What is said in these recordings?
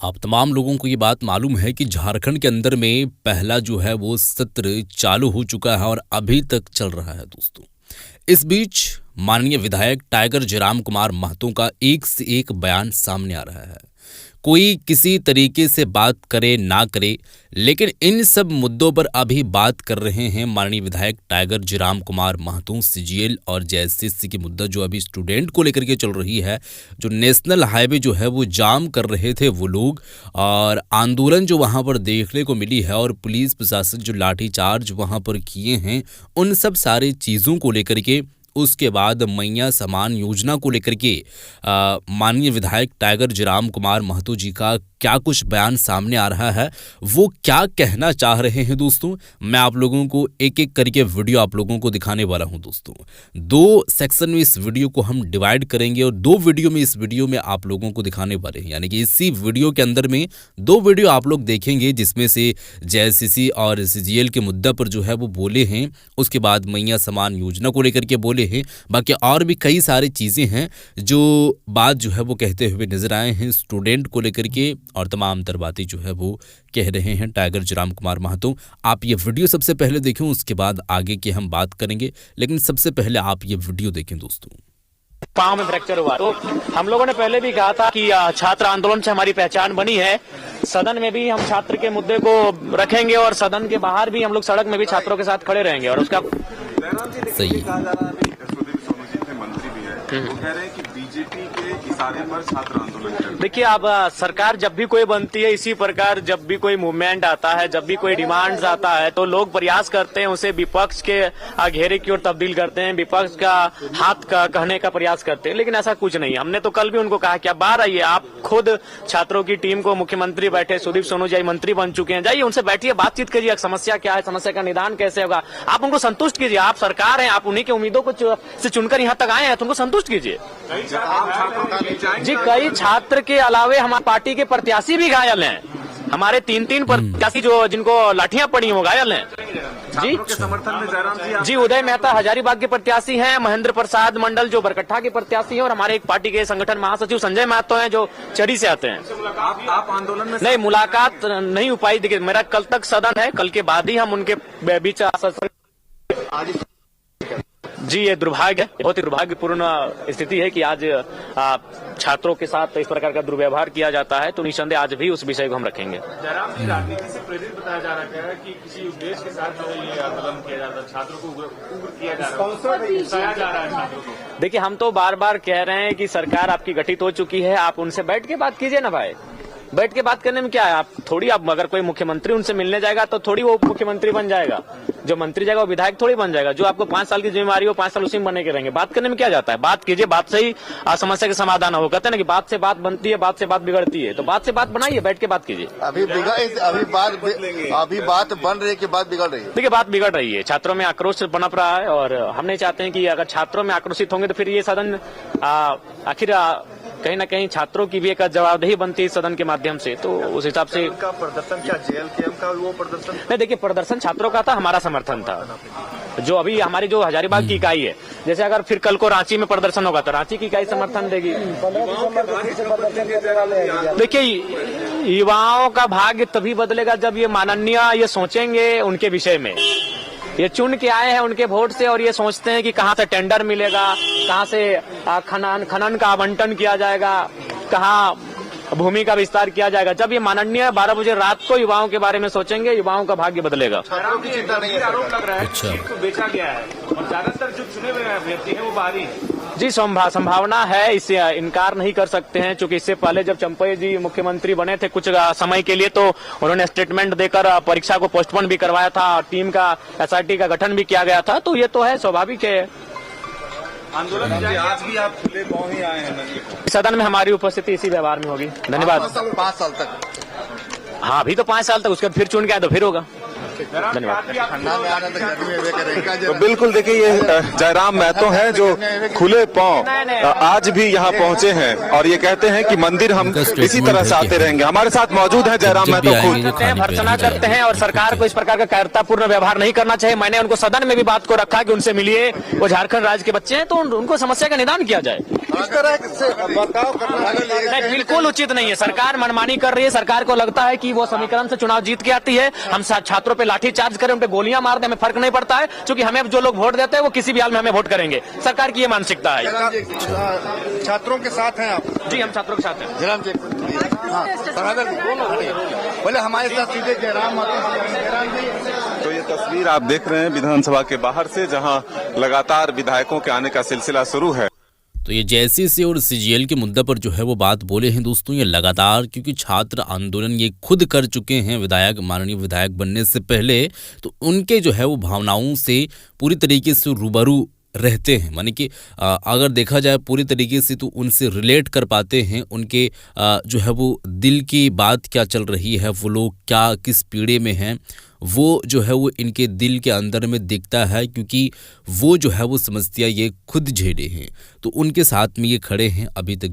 आप तमाम लोगों को ये बात मालूम है कि झारखंड के अंदर में पहला जो है वो सत्र चालू हो चुका है और अभी तक चल रहा है दोस्तों। इस बीच माननीय विधायक टाइगर जयराम कुमार महतो का एक से एक बयान सामने आ रहा है। कोई किसी तरीके से बात करे ना करे, लेकिन इन सब मुद्दों पर अभी बात कर रहे हैं माननीय विधायक टाइगर जयराम कुमार महतो। सीजीएल और जेएसएससी की मुद्दा जो अभी स्टूडेंट को लेकर के चल रही है, जो नेशनल हाईवे जो है वो जाम कर रहे थे वो लोग, और आंदोलन जो वहां पर देखने को मिली है और पुलिस प्रशासन जो लाठीचार्ज वहां पर किए हैं, उन सब सारी चीज़ों को लेकर के, उसके बाद मैया समान योजना को लेकर के माननीय विधायक टाइगर जयराम कुमार महतो जी का क्या कुछ बयान सामने आ रहा है, वो क्या कहना चाह रहे हैं दोस्तों, मैं आप लोगों को एक एक करके वीडियो आप लोगों को दिखाने वाला हूं दोस्तों। दो सेक्शन में इस वीडियो को हम डिवाइड करेंगे और दो वीडियो में इस वीडियो में आप लोगों को दिखाने वाले हैं, यानी कि इसी वीडियो के अंदर में दो वीडियो आप लोग देखेंगे जिसमें से जेएसएससी और सीजीएल के मुद्दा पर जो है वो बोले हैं, उसके बाद मैया समान योजना को लेकर के बोले हैं, बाकी और भी कई सारी चीज़ें हैं जो बात जो है वो कहते हुए नजर आए हैं स्टूडेंट को लेकर के, और तमाम तर बातें जो है वो कह रहे हैं टाइगर जयराम कुमार महतो। आप ये वीडियो सबसे पहले देखें, उसके बाद आगे की हम बात करेंगे, लेकिन सबसे पहले आप ये वीडियो देखें दोस्तों। पांव में फ्रैक्चर हुआ तो हम लोगों ने पहले भी कहा था कि छात्र आंदोलन से हमारी पहचान बनी है। सदन में भी हम छात्र के मुद्दे को रखेंगे और सदन के बाहर भी हम लोग सड़क में भी छात्रों के साथ खड़े रहेंगे। और उसका सही वो कह रहे हैं कि बीजेपी के इशारे पर छात्र आंदोलन कर रहे हैं। देखिए, अब सरकार जब भी कोई बनती है, इसी प्रकार जब भी कोई मूवमेंट आता है, जब भी कोई डिमांड्स आता है, तो लोग प्रयास करते हैं उसे विपक्ष के घेरे की ओर तब्दील करते हैं, विपक्ष का हाथ का कहने का प्रयास करते हैं। लेकिन ऐसा कुछ नहीं। हमने तो कल भी उनको कहा कि आप बाहर आइए, आप खुद छात्रों की टीम को, मुख्यमंत्री बैठे, सुदीप सोनू जी मंत्री बन चुके हैं, जाइए उनसे बैठिए, बातचीत करिए, समस्या क्या है, समस्या का निदान कैसे होगा, आप उनको संतुष्ट कीजिए। आप सरकार हैं, आप उन्हीं के उम्मीदों को से चुनकर यहाँ तक आए हैं, तो उनको संतुष्ट कीजिए। जी, कई छात्र के अलावे हमारी पार्टी के प्रत्याशी भी घायल हैं। हमारे तीन प्रत्याशी जो जिनको लाठियां पड़ी हैं वो घायल हैं। जी के समर्थन में जयराम जी, उदय मेहता हजारीबाग के प्रत्याशी हैं, महेंद्र प्रसाद मंडल जो बरकट्ठा के प्रत्याशी हैं, और हमारे एक पार्टी के संगठन महासचिव संजय महतो हैं जो चरी से आते हैं। आप आंदोलन में नहीं, मुलाकात नहीं हो पाई। देखिए, मेरा कल तक सदन है, कल के बाद ही हम उनके बीच जी, ये दुर्भाग्य है, बहुत ही दुर्भाग्यपूर्ण स्थिति है कि आज छात्रों के साथ इस प्रकार का दुर्व्यवहार किया जाता है। तो निसंदेह आज भी उस विषय को हम रखेंगे। जयराम जी, राजनीति से प्रेरित बताया जा रहा है कि किसी उद्देश्य के साथ जो ये आंदोलन किया जाता है, छात्रों को उग्र किया जा रहा है छात्रों को। देखिए, हम तो बार बार कह रहे हैं कि सरकार आपकी गठित हो चुकी है, आप उनसे बैठ के बात कीजिए ना भाई। बैठ के बात करने में क्या है? आप थोड़ी, आप अगर कोई मुख्यमंत्री उनसे मिलने जाएगा तो थोड़ी वो मुख्यमंत्री बन जाएगा, जो मंत्री जाएगा वो विधायक थोड़ी बन जाएगा। जो आपको 5 साल की जिम्मेवारी हो, 5 साल उसी में बने के रहेंगे। बात करने में क्या जाता है? बात कीजिए, बात से ही समस्या का समाधान हो। कहते हैं ना कि बात से बात बनती है, बात से बात बिगड़ती है, तो बात से बात बनाइए, बैठ के बात कीजिए। अभी बात बन रही है कि बात बिगड़ रही है? देखिए, बात बिगड़ रही है, छात्रों में आक्रोश पनप रहा है, और हम नहीं चाहते हैं कि अगर छात्रों में आक्रोशित होंगे तो फिर ये सदन आखिर कहीं ना कहीं छात्रों की भी एक जवाबदेही बनती है सदन के माध्यम से। तो उस हिसाब से उनका प्रदर्शन क्या जेएलकेएम का वो प्रदर्शन नहीं, देखिए, प्रदर्शन छात्रों का था, हमारा समर्थन था। जो अभी हमारी जो हजारीबाग की इकाई है, जैसे अगर फिर कल को रांची में प्रदर्शन होगा तो रांची की इकाई समर्थन देगी। देखिए, युवाओं का भाग्य तभी बदलेगा जब ये माननीय ये सोचेंगे उनके विषय में। ये चुन के आए हैं उनके वोट से, और ये सोचते हैं कि कहाँ से टेंडर मिलेगा, कहाँ से खनन का आवंटन किया जाएगा, कहाँ भूमि का विस्तार किया जाएगा। जब ये माननीय 12 बजे रात को युवाओं के बारे में सोचेंगे, युवाओं का भाग्य बदलेगा। जयराम जी, आरोप लग रहा है कि को बेचा गया है और ज्यादातर जो चुने हुए अभ्यर्थी हैं वो बाहरी है। जी, संभावना है, इससे इनकार नहीं कर सकते हैं, क्योंकि इससे पहले जब चंपई जी मुख्यमंत्री बने थे कुछ समय के लिए, तो उन्होंने स्टेटमेंट देकर परीक्षा को पोस्टपोन भी करवाया था, टीम का एसआईटी का गठन भी किया गया था। तो ये तो है, स्वाभाविक है। आंदोलन आज भी आप खुले पांव ही आए हैं सदन में, हमारी उपस्थिति इसी व्यवहार में होगी। धन्यवाद। 5 साल तक? हाँ, अभी तो 5 साल तक, उसके बाद फिर चुन के आए तो फिर होगा। तो बिल्कुल देखिए ये जयराम महतो हैं जो खुले पांव आज भी यहाँ पहुंचे हैं और ये कहते हैं कि मंदिर हम इसी तरह से आते रहेंगे। हमारे साथ मौजूद है जयराम महतो खुद। भर्त्सना करते हैं और सरकार को इस प्रकार का कायरतापूर्ण व्यवहार नहीं करना चाहिए। मैंने उनको सदन में भी बात को रखा कि उनसे मिलिए, वो झारखंड राज्य के बच्चे हैं तो उनको समस्या का निदान किया जाए। इस तरह से बर्ताव करना नहीं, बिल्कुल उचित नहीं है। सरकार मनमानी कर रही है। सरकार को लगता है कि वो समीकरण से चुनाव जीत के आती है। हम छात्रों पे लाठी चार्ज करें, उन पे गोलियां मार दें, हमें फर्क नहीं पड़ता है, क्योंकि हमें जो लोग वोट देते हैं वो किसी भी हाल में हमें वोट करेंगे। सरकार की ये मानसिकता है। छात्रों के साथ हैं आप? जी, हम छात्रों के साथ हैं। जयराम जी बोले हमारे साथ सीधे जयराम जी। तो ये तस्वीर आप देख रहे हैं विधानसभा के बाहर से, जहां लगातार विधायकों के आने का सिलसिला शुरू है। तो ये जेएससी और सीजीएल के मुद्दे पर जो है वो बात बोले हैं दोस्तों, ये लगातार, क्योंकि छात्र आंदोलन ये खुद कर चुके हैं विधायक, माननीय विधायक बनने से पहले, तो उनके जो है वो भावनाओं से पूरी तरीके से रूबरू रहते हैं। माने कि अगर देखा जाए पूरी तरीके से तो उनसे रिलेट कर पाते हैं। उनके जो है वो दिल की बात क्या चल रही है, वो लोग क्या किस पीड़े में हैं, वो जो है वो इनके दिल के अंदर में दिखता है, क्योंकि वो जो है वो समस्या ये खुद झेले हैं। तो उनके साथ में ये खड़े हैं अभी तक,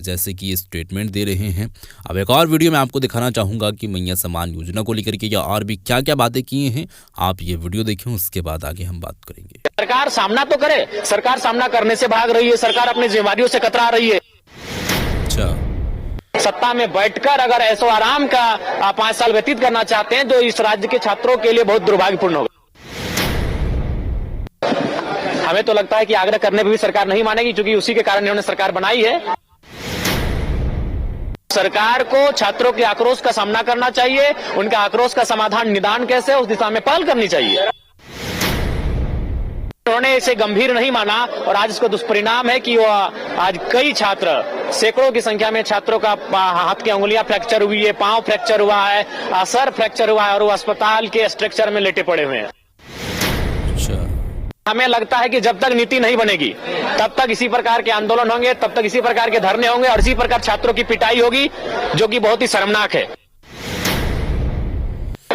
जैसे कि ये स्टेटमेंट दे रहे हैं। अब एक और वीडियो में आपको दिखाना चाहूँगा कि मैया सम्मान योजना को लेकर के या और भी क्या क्या बातें किए हैं। आप ये वीडियो देखें, उसके बाद आगे हम बात करेंगे। सरकार सामना तो करे, सरकार सामना करने से भाग रही है, सरकार अपनी जिम्मेदारियों से कतरा रही है। अच्छा, सत्ता में बैठकर अगर ऐसो आराम का 5 साल व्यतीत करना चाहते हैं, जो इस राज्य के छात्रों के लिए बहुत दुर्भाग्यपूर्ण होगा। हमें तो लगता है कि आग्रह करने पर भी सरकार नहीं मानेगी, क्योंकि उसी के कारण इन्होंने सरकार बनाई है। सरकार को छात्रों के आक्रोश का सामना करना चाहिए, उनका आक्रोश का समाधान निदान कैसे, उस दिशा में पहल करनी चाहिए। उन्होंने इसे गंभीर नहीं माना और आज इसका दुष्परिणाम है कि वो आज कई छात्र, सैकड़ों की संख्या में छात्रों का हाथ की अंगुलियां फ्रैक्चर हुई है, पांव फ्रैक्चर हुआ है, सर फ्रैक्चर हुआ है और वो अस्पताल के स्ट्रक्चर में लेटे पड़े हुए हैं। हमें लगता है कि जब तक नीति नहीं बनेगी तब तक इसी प्रकार के आंदोलन होंगे, तब तक इसी प्रकार के धरने होंगे और इसी प्रकार छात्रों की पिटाई होगी, जो कि बहुत ही शर्मनाक है।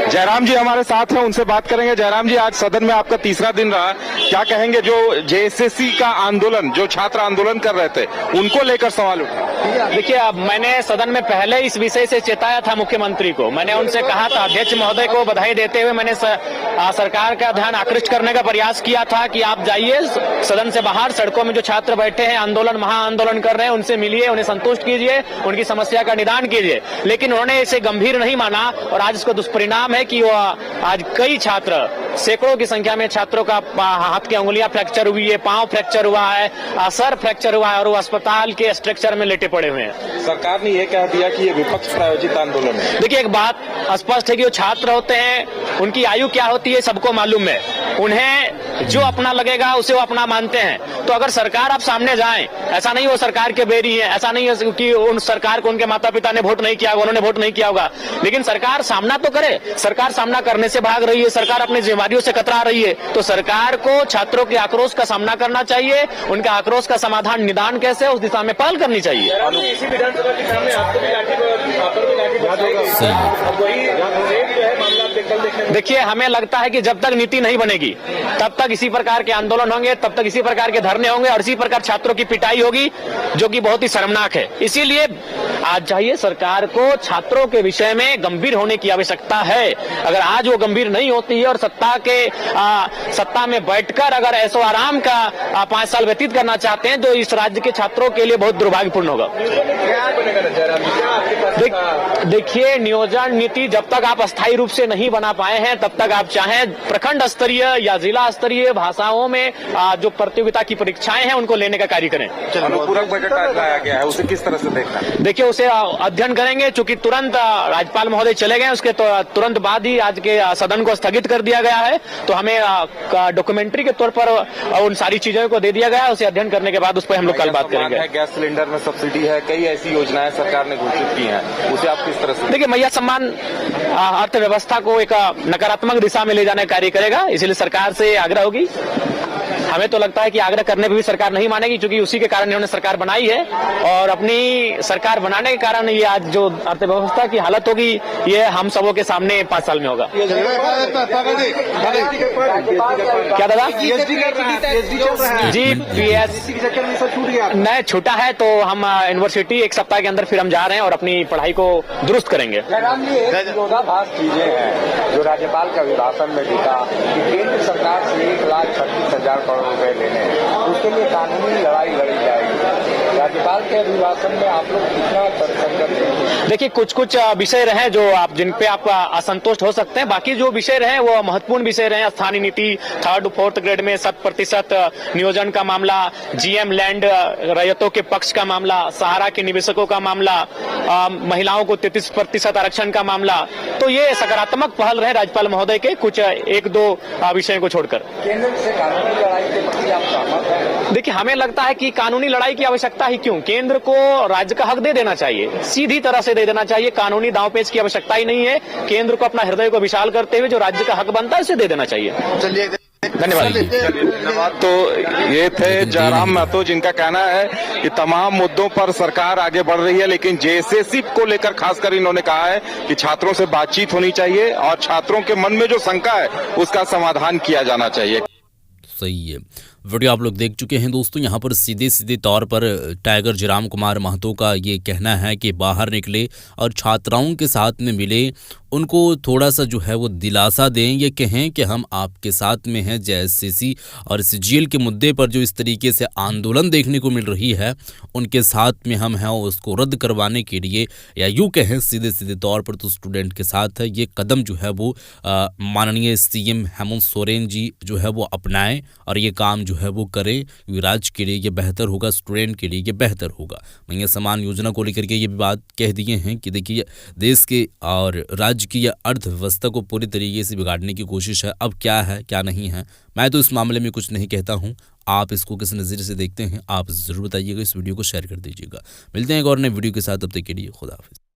जयराम जी हमारे साथ हैं, उनसे बात करेंगे। जयराम जी, आज सदन में आपका तीसरा दिन रहा, क्या कहेंगे? जो जेएससी का आंदोलन, जो छात्र आंदोलन कर रहे थे, उनको लेकर सवाल उठा। देखिए, अब मैंने सदन में पहले इस विषय से चेताया था मुख्यमंत्री को। मैंने उनसे कहा था, अध्यक्ष महोदय को बधाई देते हुए मैंने सरकार का ध्यान आकृष्ट करने का प्रयास किया था कि आप जाइए सदन से बाहर, सड़कों में जो छात्र बैठे हैं, आंदोलन महाआंदोलन कर रहे हैं, उनसे मिलिए, उन्हें संतुष्ट कीजिए, उनकी समस्या का निदान कीजिए। लेकिन उन्होंने इसे गंभीर नहीं माना और आज इसका दुष्परिणाम है कि वो आज कई छात्र, सैकड़ों की संख्या में छात्रों का हाथ की अंगुलियां फ्रैक्चर हुई है, पांव फ्रैक्चर हुआ है, सर फ्रैक्चर हुआ है और वो अस्पताल के स्ट्रक्चर में लेटे पड़े हुए हैं। सरकार ने यह कह दिया कि ये विपक्ष प्रायोजित आंदोलन है। देखिए, एक बात स्पष्ट है कि वो छात्र होते हैं, उनकी आयु क्या होती है सबको मालूम है। उन्हें जो अपना लगेगा उसे वो अपना मानते हैं। तो अगर सरकार आप सामने जाएं, ऐसा नहीं वो सरकार के बेरी है, ऐसा नहीं है कि उन सरकार को उनके माता पिता ने वोट नहीं किया होगा, उन्होंने वोट नहीं किया होगा, लेकिन सरकार सामना तो करे। सरकार सामना करने से भाग रही है, सरकार अपनी जिम्मेदारियों से कतरा रही है। तो सरकार को छात्रों के आक्रोश का सामना करना चाहिए, उनका आक्रोश का समाधान निदान कैसे, उस दिशा में पहल करनी चाहिए। देखिए, हमें लगता है कि जब तक नीति नहीं बनेगी तब तक इसी प्रकार के आंदोलन होंगे, तब तक इसी प्रकार के धरने होंगे और इसी प्रकार छात्रों की पिटाई होगी, जो कि बहुत ही शर्मनाक है। इसीलिए आज चाहिए सरकार को छात्रों के विषय में गंभीर होने की आवश्यकता है। अगर आज वो गंभीर नहीं होती है और सत्ता में बैठकर अगर ऐसो आराम का 5 साल व्यतीत करना चाहते हैं, जो इस राज्य के छात्रों के लिए बहुत दुर्भाग्यपूर्ण होगा। देखिए, नियोजन नीति जब तक आप अस्थायी रूप से नहीं बना पाए हैं, तब तक आप चाहें प्रखंड स्तरीय या जिला स्तरीय भाषाओं में जो प्रतियोगिता की परीक्षाएं हैं उनको लेने का कार्य करें। अनुपूरक बजट आज लाया गया है, उसे किस तरह से देखना है? देखिए, उसे अध्ययन करेंगे। चूंकि तुरंत राज्यपाल महोदय चले गए, उसके तुरंत बाद ही आज के सदन को स्थगित कर दिया गया है। तो हमें डॉक्यूमेंट्री के तौर पर उन सारी चीजों को दे दिया गया है। उसे अध्ययन करने के बाद उस पर हम लोग कल बात करेंगे। गैस सिलेंडर में सब्सिडी है, कई ऐसी योजनाएं सरकार ने घोषित की हैं, उसे आप किस तरह से? देखिए, मैया सम्मान अर्थव्यवस्था को एक नकारात्मक दिशा में ले जाने का कार्य करेगा, इसलिए सरकार से आग्रह होगी हमें तो लगता है कि आग्रह करने पर भी सरकार नहीं मानेगी, क्योंकि उसी के कारण इन्होंने सरकार बनाई है और अपनी सरकार बनाने के कारण ये आज जो अर्थव्यवस्था की हालत होगी ये हम सबों के सामने 5 साल में होगा। क्या दादा जी नहीं छूटा है तो हम यूनिवर्सिटी 1 सप्ताह के अंदर फिर हम जा रहे हैं और अपनी पढ़ाई को दुरुस्त करेंगे। विरोधाभास चीजें हैं जो राज्यपाल का अभिभाषण में दिखा कि केंद्र सरकार से 1,36,000 करोड़ रुपए लेने हैं, उसके लिए कानूनी लड़ाई लड़ी जाएगी। राज्यपाल के अभिभाषण में आप लोग कितना तर्कसंगत हैं? देखिए कुछ विषय रहे जो आप जिन पे आप असंतुष्ट हो सकते हैं, बाकी जो विषय रहे वो महत्वपूर्ण विषय रहे। स्थानीय नीति 3rd 4th ग्रेड में 100% नियोजन का मामला, जीएम लैंड रैयतों के पक्ष का मामला, सहारा के निवेशकों का मामला, महिलाओं को 33% आरक्षण का मामला, तो ये सकारात्मक पहल रहे राज्यपाल महोदय के कुछ 1-2 विषयों को छोड़कर। केंद्र से कानूनी लड़ाई के प्रति आप सहमत हैं? देखिए हमें लगता है कि कानूनी लड़ाई की आवश्यकता ही क्यों, केंद्र को राज्य का हक दे देना चाहिए, सीधी तरह से दे देना चाहिए, कानूनी दांवपेच की आवश्यकता ही नहीं है। केंद्र को अपना हृदय को विशाल करते हुए जो राज्य का हक बनता है उसे दे देना चाहिए। चलिए धन्यवाद। तो ये थे जयराम महतो जिनका कहना है कि तमाम मुद्दों पर सरकार आगे बढ़ रही है, लेकिन जेएसएससी को लेकर खासकर इन्होंने कहा है कि छात्रों से बातचीत होनी चाहिए और छात्रों के मन में जो शंका है उसका समाधान किया जाना चाहिए। सही है। वीडियो आप लोग देख चुके हैं दोस्तों। यहाँ पर सीधे तौर पर टाइगर जयराम कुमार महतो का ये कहना है कि बाहर निकले और छात्राओं के साथ में मिले, उनको थोड़ा सा जो है वो दिलासा दें, ये कहें कि हम आपके साथ में हैं। जेएसएससी और सीजीएल के मुद्दे पर जो इस तरीके से आंदोलन देखने को मिल रही है उनके साथ में हम हैं, उसको रद्द करवाने के लिए, या यूँ कहें सीधे तौर पर तो स्टूडेंट के साथ है। ये कदम जो है वो माननीय सीएम हेमंत सोरेन जी जो है वो अपनाएं और ये काम जो है वो करें, क्योंकि राज्य के लिए ये बेहतर होगा, स्टूडेंट के लिए ये बेहतर होगा। महिला समान योजना को लेकर के ये भी बात कह दिए हैं कि देखिए देश के और राज्य की यह अर्थव्यवस्था को पूरी तरीके से बिगाड़ने की कोशिश है। अब क्या है क्या नहीं है, मैं तो इस मामले में कुछ नहीं कहता हूँ। आप इसको किस नज़रिए से देखते हैं आप ज़रूर बताइएगा। इस वीडियो को शेयर कर दीजिएगा। मिलते हैं एक और नए वीडियो के साथ, तब तक के लिए खुदा हाफिज़।